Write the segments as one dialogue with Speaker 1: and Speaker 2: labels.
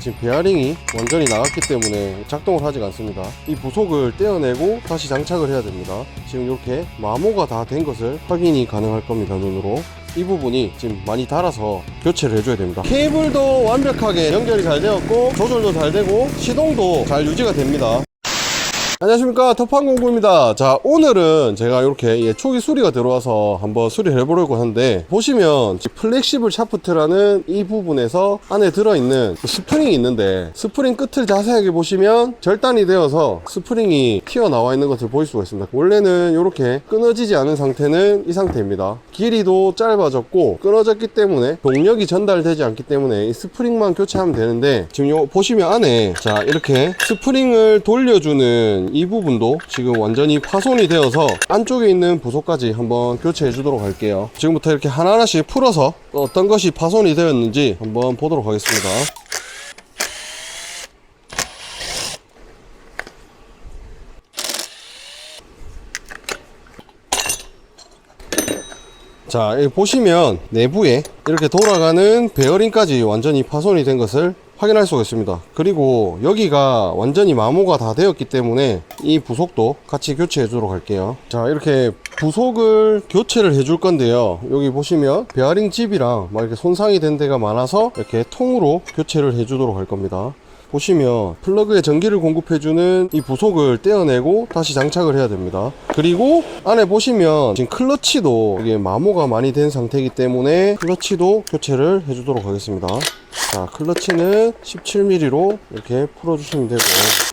Speaker 1: 지금 베어링이 완전히 나갔기 때문에 작동을 하지가 않습니다. 이 부속을 떼어내고 다시 장착을 해야 됩니다. 지금 이렇게 마모가 다 된 것을 확인이 가능할 겁니다, 눈으로. 이 부분이 지금 많이 닳아서 교체를 해줘야 됩니다. 케이블도 완벽하게 연결이 잘 되었고 조절도 잘 되고 시동도 잘 유지가 됩니다. 안녕하십니까, 터프항공구입니다. 자, 오늘은 제가 이렇게 초기 수리가 들어와서 한번 수리를 해보려고 하는데, 보시면 플렉시블 샤프트라는 이 부분에서 안에 들어있는 스프링이 있는데, 스프링 끝을 자세하게 보시면 절단이 되어서 스프링이 튀어나와 있는 것을 보일 수가 있습니다. 원래는 이렇게 끊어지지 않은 상태는 이 상태입니다. 길이도 짧아졌고 끊어졌기 때문에 동력이 전달되지 않기 때문에 이 스프링만 교체하면 되는데, 지금 요 보시면 안에 자 이렇게 스프링을 돌려주는 이 부분도 지금 완전히 파손이 되어서 안쪽에 있는 부속까지 한번 교체해 주도록 할게요. 지금부터 이렇게 하나하나씩 풀어서 어떤 것이 파손이 되었는지 한번 보도록 하겠습니다. 자, 여기 보시면 내부에 이렇게 돌아가는 베어링까지 완전히 파손이 된 것을 확인할 수가 있습니다. 그리고 여기가 완전히 마모가 다 되었기 때문에 이 부속도 같이 교체해 주도록 할게요. 자, 이렇게 부속을 교체를 해줄 건데요, 여기 보시면 베어링 집이랑 막 이렇게 손상이 된 데가 많아서 이렇게 통으로 교체를 해 주도록 할 겁니다. 보시면 플러그에 전기를 공급해주는 이 부속을 떼어내고 다시 장착을 해야 됩니다. 그리고 안에 보시면 지금 클러치도 이게 마모가 많이 된 상태이기 때문에 클러치도 교체를 해주도록 하겠습니다. 자, 클러치는 17mm로 이렇게 풀어주시면 되고,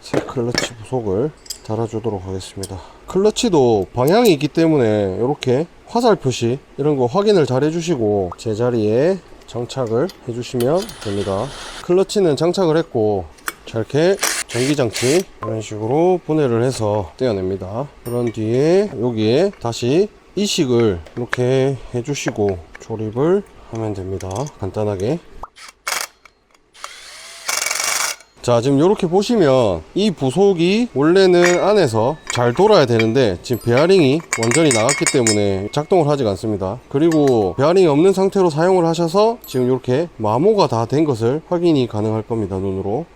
Speaker 1: 새 클러치 부속을 달아주도록 하겠습니다. 클러치도 방향이 있기 때문에 이렇게 화살 표시 이런 거 확인을 잘 해주시고 제자리에 장착을 해주시면 됩니다. 클러치는 장착을 했고, 자, 이렇게 전기장치 이런 식으로 분해를 해서 떼어냅니다. 그런 뒤에 여기에 다시 이식을 이렇게 해주시고 조립을 하면 됩니다. 간단하게. 자, 지금 이렇게 보시면 이 부속이 원래는 안에서 잘 돌아야 되는데 지금 베어링이 완전히 나갔기 때문에 작동을 하지가 않습니다. 그리고 베어링이 없는 상태로 사용을 하셔서 지금 이렇게 마모가 다 된 것을 확인이 가능할 겁니다, 눈으로.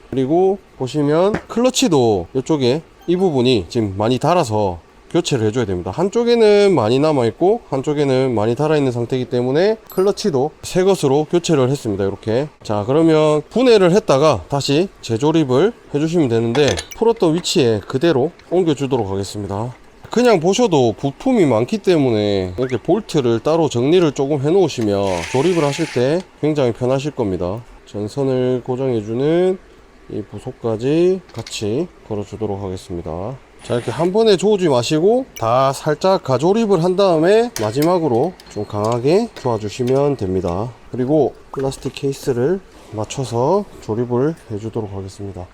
Speaker 1: 그리고 보시면 클러치도 이쪽에 이 부분이 지금 많이 닳아서 교체를 해줘야 됩니다. 한쪽에는 많이 남아있고 한쪽에는 많이 닳아있는 상태이기 때문에 클러치도 새 것으로 교체를 했습니다. 이렇게. 자, 그러면 분해를 했다가 다시 재조립을 해주시면 되는데, 풀었던 위치에 그대로 옮겨주도록 하겠습니다. 그냥 보셔도 부품이 많기 때문에 이렇게 볼트를 따로 정리를 조금 해 놓으시면 조립을 하실 때 굉장히 편하실 겁니다. 전선을 고정해주는 이 부속까지 같이 걸어주도록 하겠습니다. 자, 이렇게 한 번에 조우지 마시고 다 살짝 가조립을 한 다음에 마지막으로 좀 강하게 조아주시면 됩니다. 그리고 플라스틱 케이스를 맞춰서 조립을 해주도록 하겠습니다.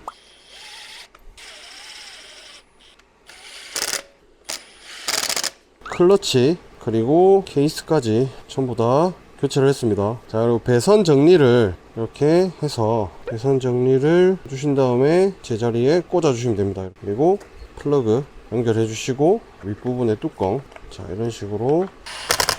Speaker 1: 클러치 그리고 케이스까지 전부 다 교체를 했습니다. 자, 그리고 배선 정리를 이렇게 해서 배선 정리를 해주신 다음에 제자리에 꽂아 주시면 됩니다. 그리고 플러그 연결해 주시고 윗부분의 뚜껑, 자, 이런 식으로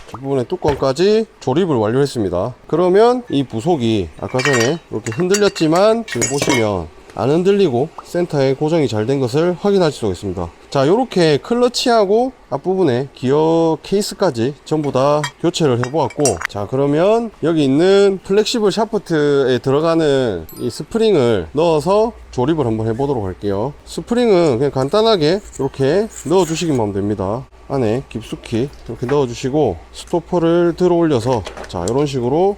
Speaker 1: 뒷부분의 뚜껑까지 조립을 완료했습니다. 그러면 이 부속이 아까 전에 이렇게 흔들렸지만 지금 보시면 안 흔들리고 센터에 고정이 잘 된 것을 확인할 수가 있습니다. 자, 요렇게 클러치하고 앞부분에 기어 케이스까지 전부 다 교체를 해보았고, 자, 그러면 여기 있는 플렉시블 샤프트에 들어가는 이 스프링을 넣어서 조립을 한번 해보도록 할게요. 스프링은 그냥 간단하게 이렇게 넣어 주시기만 하면 됩니다. 안에 깊숙이 이렇게 넣어 주시고 스토퍼를 들어 올려서, 자, 이런 식으로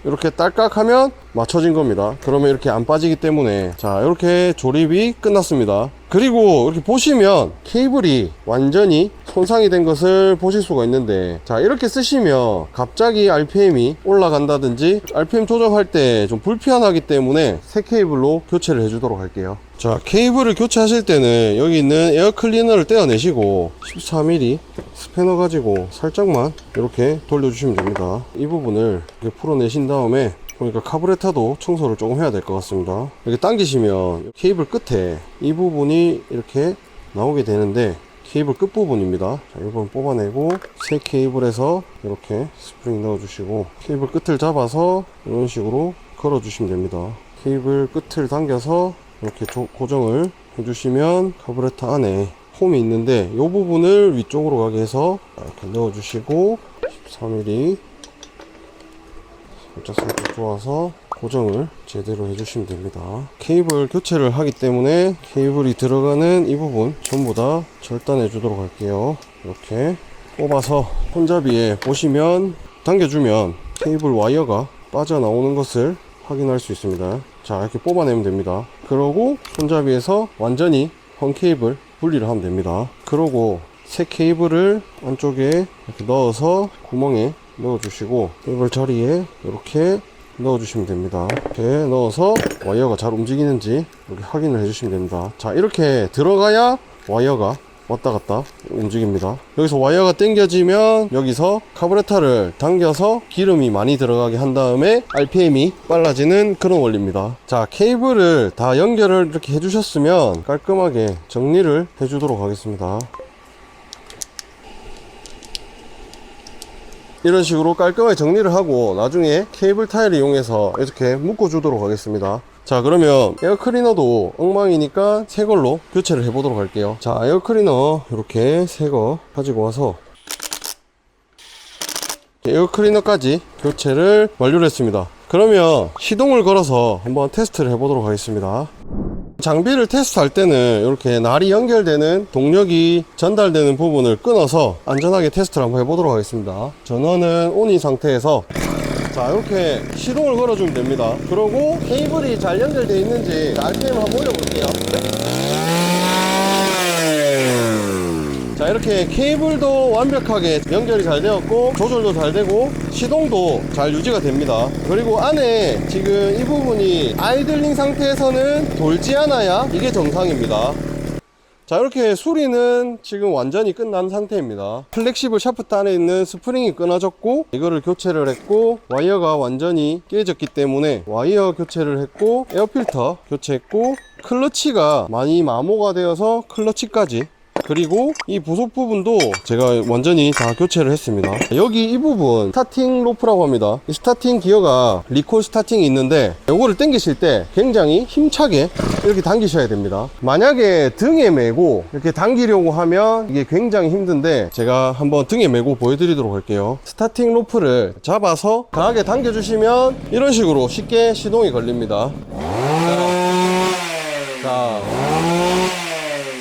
Speaker 1: 이렇게 딸깍하면 맞춰진 겁니다. 그러면 이렇게 안 빠지기 때문에, 자, 이렇게 조립이 끝났습니다. 그리고 이렇게 보시면 케이블이 완전히 손상이 된 것을 보실 수가 있는데, 자, 이렇게 쓰시면 갑자기 RPM이 올라간다든지 RPM 조정할 때 좀 불편하기 때문에 새 케이블로 교체를 해주도록 할게요. 자, 케이블을 교체하실 때는 여기 있는 에어 클리너를 떼어내시고 14mm 스패너 가지고 살짝만 이렇게 돌려주시면 됩니다. 이 부분을 이렇게 풀어내신 다음에, 그러니까 카부레터도 청소를 조금 해야 될 것 같습니다. 이렇게 당기시면 케이블 끝에 이 부분이 이렇게 나오게 되는데, 케이블 끝 부분입니다. 자, 이 부분 뽑아내고 새 케이블에서 이렇게 스프링 넣어주시고 케이블 끝을 잡아서 이런 식으로 걸어 주시면 됩니다. 케이블 끝을 당겨서 이렇게 고정을 해주시면 카부레터 안에 홈이 있는데 이 부분을 위쪽으로 가게 해서 이렇게 넣어주시고 14mm 살짝 좋아서 고정을 제대로 해주시면 됩니다. 케이블 교체를 하기 때문에 케이블이 들어가는 이 부분 전부 다 절단해 주도록 할게요. 이렇게 뽑아서 손잡이에 보시면 당겨주면 케이블 와이어가 빠져나오는 것을 확인할 수 있습니다. 자, 이렇게 뽑아내면 됩니다. 그러고 손잡이에서 완전히 헌 케이블 분리를 하면 됩니다. 그러고 새 케이블을 안쪽에 이렇게 넣어서 구멍에 넣어주시고 케이블 자리에 이렇게 넣어주시면 됩니다. 이렇게 넣어서 와이어가 잘 움직이는지 이렇게 확인을 해주시면 됩니다. 자, 이렇게 들어가야 와이어가 왔다 갔다 움직입니다. 여기서 와이어가 당겨지면 여기서 카부레터를 당겨서 기름이 많이 들어가게 한 다음에 RPM이 빨라지는 그런 원리입니다. 자, 케이블을 다 연결을 이렇게 해주셨으면 깔끔하게 정리를 해주도록 하겠습니다. 이런 식으로 깔끔하게 정리를 하고 나중에 케이블 타일을 이용해서 이렇게 묶어 주도록 하겠습니다. 자, 그러면 에어클리너도 엉망이니까 새 걸로 교체를 해 보도록 할게요. 자, 에어클리너 이렇게 새 거 가지고 와서 에어클리너까지 교체를 완료를 했습니다. 그러면 시동을 걸어서 한번 테스트를 해 보도록 하겠습니다. 장비를 테스트할 때는 이렇게 날이 연결되는 동력이 전달되는 부분을 끊어서 안전하게 테스트를 한번 해보도록 하겠습니다. 전원은 ON인 상태에서 자, 이렇게 시동을 걸어주면 됩니다. 그리고 케이블이 잘 연결되어 있는지 RPM 한번 올려볼게요. 자, 이렇게 케이블도 완벽하게 연결이 잘 되었고 조절도 잘 되고 시동도 잘 유지가 됩니다. 그리고 안에 지금 이 부분이 아이들링 상태에서는 돌지 않아야 이게 정상입니다. 자, 이렇게 수리는 지금 완전히 끝난 상태입니다. 플렉시블 샤프트 안에 있는 스프링이 끊어졌고 이거를 교체를 했고 와이어가 완전히 깨졌기 때문에 와이어 교체를 했고 에어필터 교체했고 클러치가 많이 마모가 되어서 클러치까지, 그리고 이 부속 부분도 제가 완전히 다 교체를 했습니다. 여기 이 부분 스타팅 로프라고 합니다. 이 스타팅 기어가 리콜 스타팅이 있는데 요거를 당기실 때 굉장히 힘차게 이렇게 당기셔야 됩니다. 만약에 등에 메고 이렇게 당기려고 하면 이게 굉장히 힘든데 제가 한번 등에 메고 보여드리도록 할게요. 스타팅 로프를 잡아서 강하게 당겨주시면 이런 식으로 쉽게 시동이 걸립니다. 자,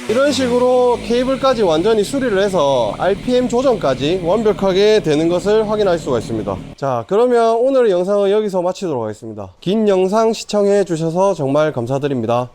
Speaker 1: 이런 식으로 케이블까지 완전히 수리를 해서 RPM 조정까지 완벽하게 되는 것을 확인할 수가 있습니다. 자, 그러면 오늘의 영상은 여기서 마치도록 하겠습니다. 긴 영상 시청해 주셔서 정말 감사드립니다.